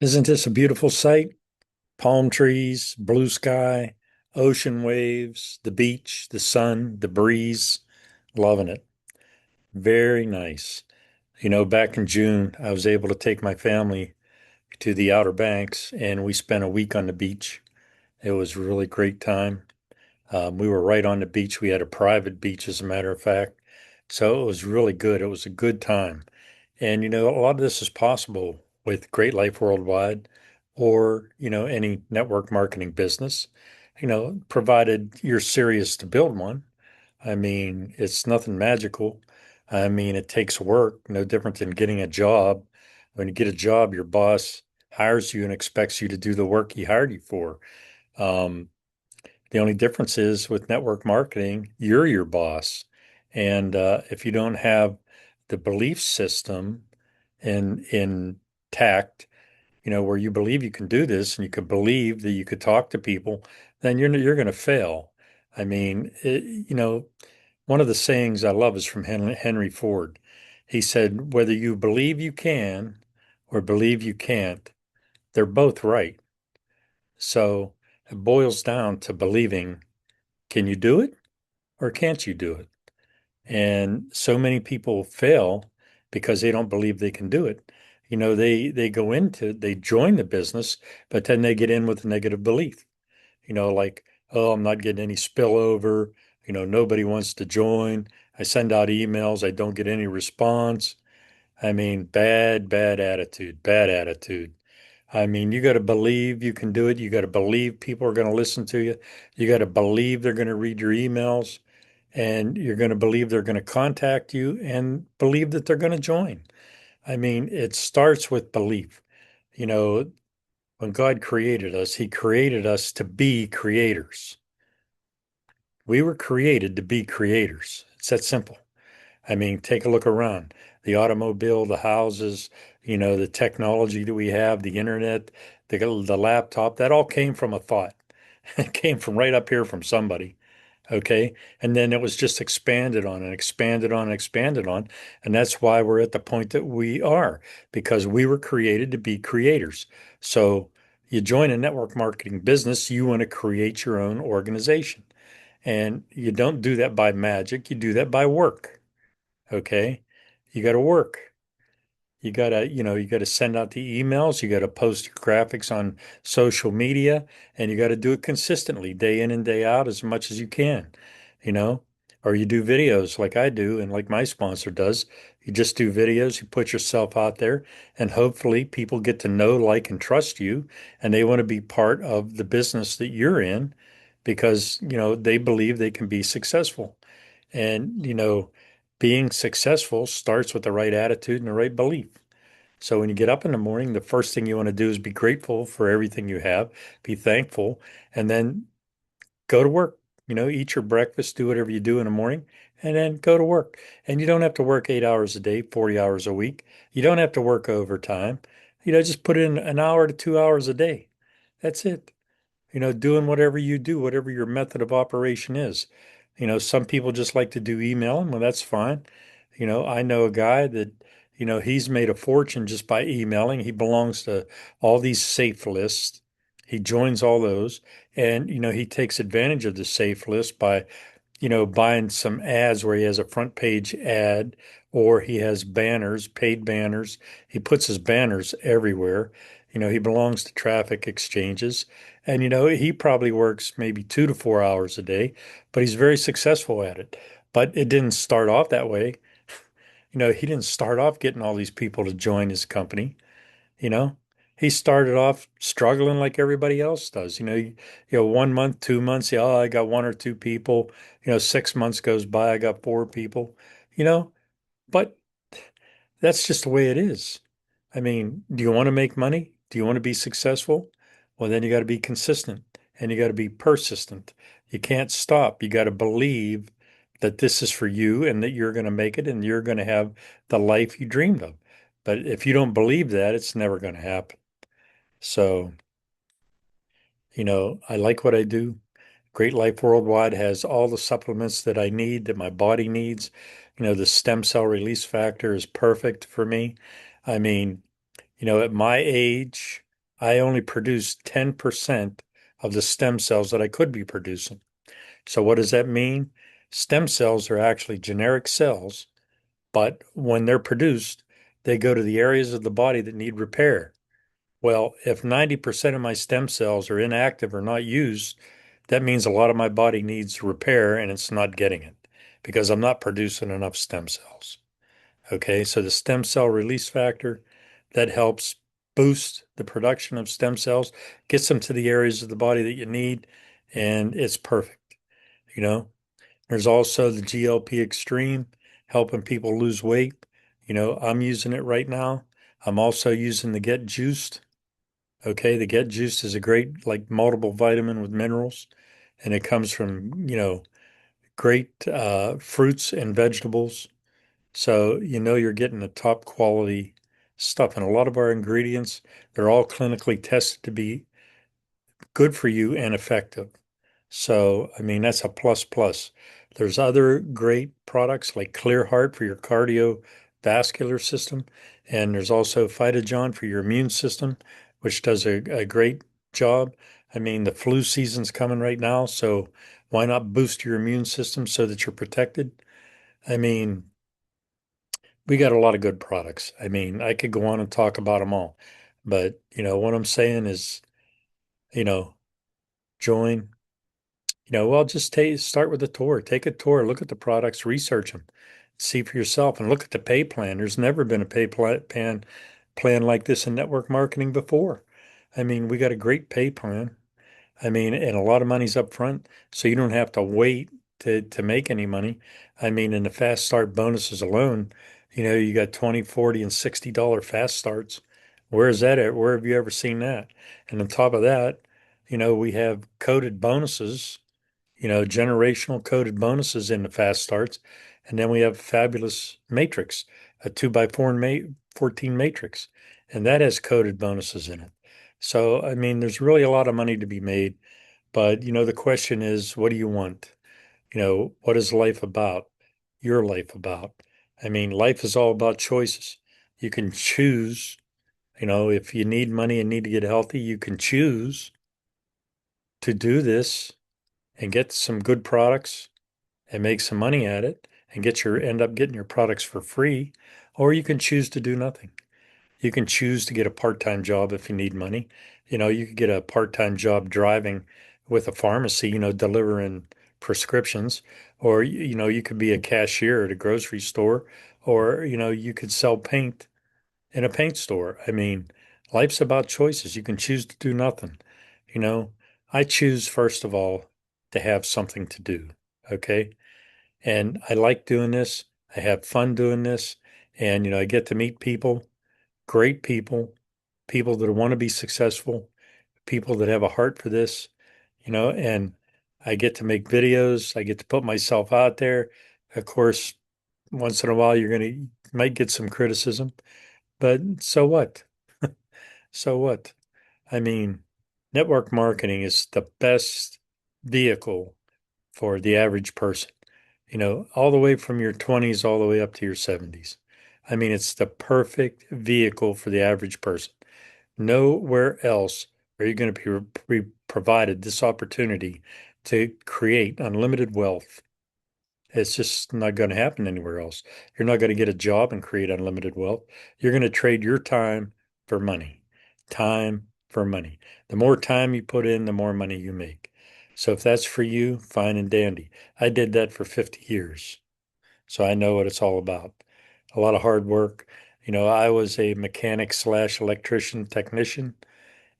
Isn't this a beautiful sight? Palm trees, blue sky, ocean waves, the beach, the sun, the breeze. Loving it. Very nice. Back in June, I was able to take my family to the Outer Banks and we spent a week on the beach. It was a really great time. We were right on the beach. We had a private beach, as a matter of fact. So it was really good. It was a good time. And a lot of this is possible with Great Life Worldwide or, any network marketing business, provided you're serious to build one. I mean, it's nothing magical. I mean, it takes work, no different than getting a job. When you get a job, your boss hires you and expects you to do the work he hired you for. Um, the only difference is with network marketing, you're your boss. And if you don't have the belief system in tact, where you believe you can do this and you could believe that you could talk to people, then you're going to fail. I mean, one of the sayings I love is from Henry Ford. He said, whether you believe you can or believe you can't, they're both right. So it boils down to believing, can you do it or can't you do it? And so many people fail because they don't believe they can do it. They join the business, but then they get in with a negative belief. Like, oh, I'm not getting any spillover. Nobody wants to join. I send out emails, I don't get any response. I mean, bad attitude, bad attitude. I mean, you got to believe you can do it. You got to believe people are going to listen to you. You got to believe they're going to read your emails and you're going to believe they're going to contact you and believe that they're going to join. I mean, it starts with belief. You know, when God created us, He created us to be creators. We were created to be creators. It's that simple. I mean, take a look around. The automobile, the houses, the technology that we have, the internet, the laptop, that all came from a thought. It came from right up here from somebody. Okay. And then it was just expanded on and expanded on and expanded on. And that's why we're at the point that we are, because we were created to be creators. So you join a network marketing business, you want to create your own organization. And you don't do that by magic, you do that by work. Okay. You got to work. You got to send out the emails, you got to post your graphics on social media, and you got to do it consistently, day in and day out, as much as you can, you know, or you do videos like I do and like my sponsor does. You just do videos, you put yourself out there, and hopefully people get to know, like, and trust you, and they want to be part of the business that you're in because, they believe they can be successful. And, being successful starts with the right attitude and the right belief. So when you get up in the morning, the first thing you want to do is be grateful for everything you have, be thankful, and then go to work. Eat your breakfast, do whatever you do in the morning, and then go to work. And you don't have to work 8 hours a day, 40 hours a week. You don't have to work overtime. Just put in an hour to 2 hours a day. That's it. Doing whatever you do, whatever your method of operation is. Some people just like to do emailing. Well, that's fine. I know a guy that, he's made a fortune just by emailing. He belongs to all these safe lists. He joins all those and, he takes advantage of the safe list by buying some ads where he has a front page ad or he has banners, paid banners. He puts his banners everywhere. He belongs to traffic exchanges. And, he probably works maybe 2 to 4 hours a day, but he's very successful at it. But it didn't start off that way. He didn't start off getting all these people to join his company. You know, he started off struggling like everybody else does. 1 month, 2 months, yeah, oh, I got one or two people. 6 months goes by, I got four people. You know, but that's just the way it is. I mean, do you want to make money? Do you want to be successful? Well, then you got to be consistent and you got to be persistent. You can't stop. You got to believe that this is for you and that you're going to make it and you're going to have the life you dreamed of. But if you don't believe that, it's never going to happen. So, I like what I do. Great Life Worldwide has all the supplements that I need, that my body needs. The stem cell release factor is perfect for me. I mean, at my age, I only produce 10% of the stem cells that I could be producing. So what does that mean? Stem cells are actually generic cells, but when they're produced, they go to the areas of the body that need repair. Well, if 90% of my stem cells are inactive or not used, that means a lot of my body needs repair and it's not getting it because I'm not producing enough stem cells. Okay, so the stem cell release factor that helps boost the production of stem cells, gets them to the areas of the body that you need, and it's perfect. You know, there's also the GLP Extreme helping people lose weight. I'm using it right now. I'm also using the Get Juiced. Okay, the Get Juiced is a great, like, multiple vitamin with minerals, and it comes from, great fruits and vegetables. So you're getting the top quality stuff. And a lot of our ingredients, they're all clinically tested to be good for you and effective. So, I mean, that's a plus plus. There's other great products like Clear Heart for your cardiovascular system. And there's also Phytogen for your immune system, which does a great job. I mean, the flu season's coming right now, so why not boost your immune system so that you're protected? I mean, we got a lot of good products. I mean, I could go on and talk about them all, but what I'm saying is, you know, join. Well, just start with a tour. Take a tour, look at the products, research them, see for yourself, and look at the pay plan. There's never been a plan like this in network marketing before. I mean, we got a great pay plan. I mean, and a lot of money's up front, so you don't have to wait to make any money. I mean, in the fast start bonuses alone, you got 20, 40, and $60 fast starts. Where is that at? Where have you ever seen that? And on top of that, we have coded bonuses, generational coded bonuses in the fast starts. And then we have fabulous matrix, a 2x4 and 14 matrix, and that has coded bonuses in it. So, I mean, there's really a lot of money to be made. But, the question is, what do you want? What is life about? Your life about? I mean, life is all about choices. You can choose, if you need money and need to get healthy, you can choose to do this and get some good products and make some money at it and end up getting your products for free, or you can choose to do nothing. You can choose to get a part-time job if you need money. You could get a part-time job driving with a pharmacy, delivering prescriptions, or you could be a cashier at a grocery store, or you could sell paint in a paint store. I mean, life's about choices. You can choose to do nothing. You know, I choose, first of all, to have something to do. Okay. And I like doing this. I have fun doing this. And, I get to meet people, great people, people that want to be successful, people that have a heart for this, and I get to make videos. I get to put myself out there. Of course, once in a while, might get some criticism, but so what? So what? I mean, network marketing is the best vehicle for the average person, all the way from your 20s all the way up to your 70s. I mean, it's the perfect vehicle for the average person. Nowhere else are you going to be provided this opportunity to create unlimited wealth. It's just not going to happen anywhere else. You're not going to get a job and create unlimited wealth. You're going to trade your time for money. Time for money. The more time you put in, the more money you make. So if that's for you, fine and dandy. I did that for 50 years. So I know what it's all about. A lot of hard work. I was a mechanic slash electrician technician,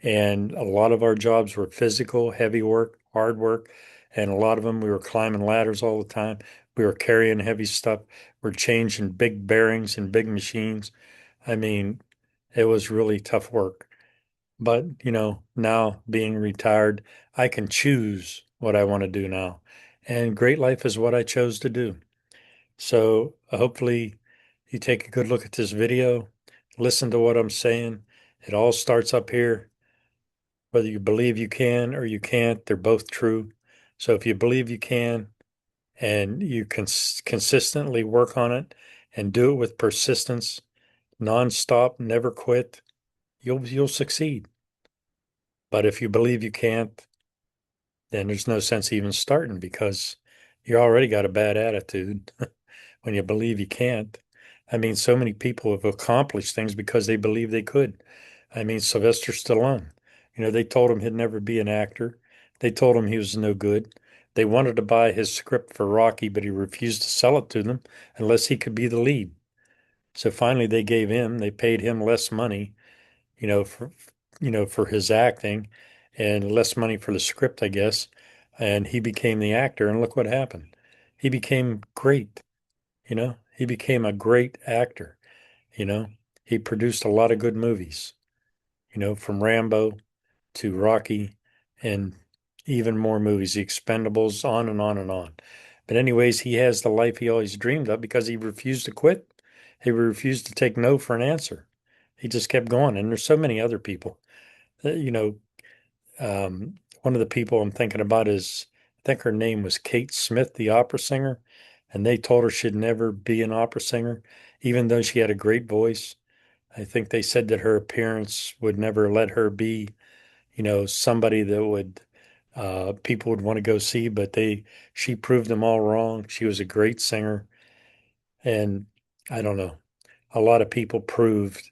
and a lot of our jobs were physical, heavy work, hard work. And a lot of them, we were climbing ladders all the time. We were carrying heavy stuff. We're changing big bearings and big machines. I mean, it was really tough work. But, now being retired, I can choose what I want to do now. And Great Life is what I chose to do. So hopefully you take a good look at this video, listen to what I'm saying. It all starts up here. Whether you believe you can or you can't, they're both true. So if you believe you can and you can consistently work on it and do it with persistence, nonstop, never quit, you'll succeed. But if you believe you can't, then there's no sense even starting because you already got a bad attitude when you believe you can't. I mean, so many people have accomplished things because they believe they could. I mean, Sylvester Stallone, they told him he'd never be an actor. They told him he was no good. They wanted to buy his script for Rocky, but he refused to sell it to them unless he could be the lead. So finally they paid him less money, you know, for for his acting and less money for the script, I guess. And he became the actor, and look what happened. He became great, He became a great actor, you know. He produced a lot of good movies, from Rambo to Rocky and even more movies, The Expendables, on and on and on. But anyways, he has the life he always dreamed of because he refused to quit. He refused to take no for an answer. He just kept going. And there's so many other people. Uh, You know, One of the people I'm thinking about is, I think her name was Kate Smith, the opera singer, and they told her she'd never be an opera singer, even though she had a great voice. I think they said that her appearance would never let her be, somebody that would people would want to go see, but she proved them all wrong. She was a great singer, and I don't know, a lot of people proved,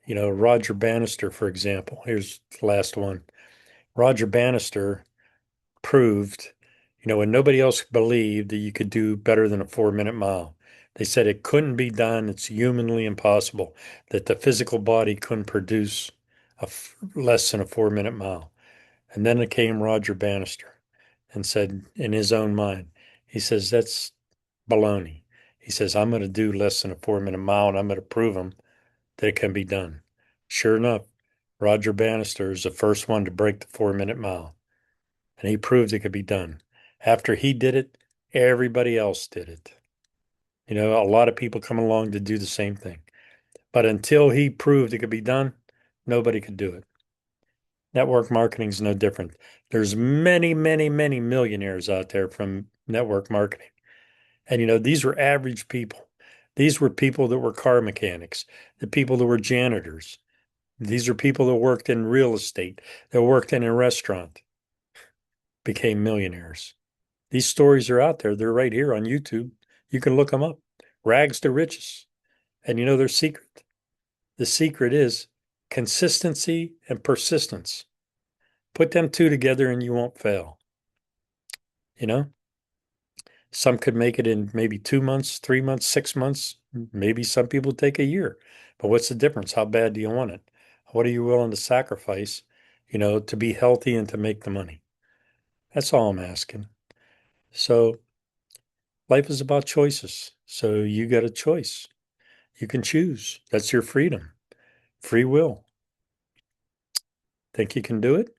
Roger Bannister, for example. Here's the last one. Roger Bannister proved, when nobody else believed that you could do better than a 4 minute mile. They said it couldn't be done. It's humanly impossible that the physical body couldn't produce less than a 4 minute mile. And then it came Roger Bannister and said in his own mind, he says, that's baloney. He says, I'm going to do less than a 4 minute mile and I'm going to prove them that it can be done. Sure enough, Roger Bannister is the first one to break the 4 minute mile, and he proved it could be done. After he did it, everybody else did it. A lot of people come along to do the same thing. But until he proved it could be done, nobody could do it. Network marketing is no different. There's many, many, many millionaires out there from network marketing. And these were average people. These were people that were car mechanics, the people that were janitors. These are people that worked in real estate, that worked in a restaurant, became millionaires. These stories are out there. They're right here on YouTube. You can look them up. Rags to riches. And their secret. The secret is consistency and persistence. Put them two together and you won't fail. You know, some could make it in maybe 2 months, 3 months, 6 months. Maybe some people take a year. But what's the difference? How bad do you want it? What are you willing to sacrifice, to be healthy and to make the money? That's all I'm asking. So life is about choices. So you got a choice. You can choose. That's your freedom, free will. Think you can do it,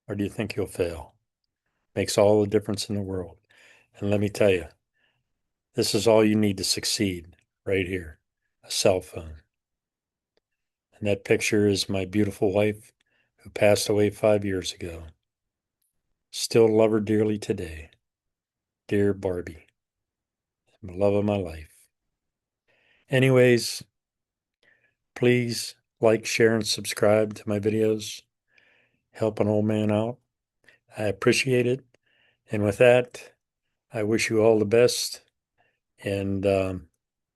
or do you think you'll fail? Makes all the difference in the world. And let me tell you, this is all you need to succeed right here, a cell phone. And that picture is my beautiful wife who passed away 5 years ago. Still love her dearly today. Dear Barbie, the love of my life. Anyways, please like, share, and subscribe to my videos. Help an old man out. I appreciate it. And with that, I wish you all the best. And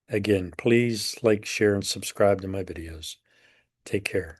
again, please like, share, and subscribe to my videos. Take care.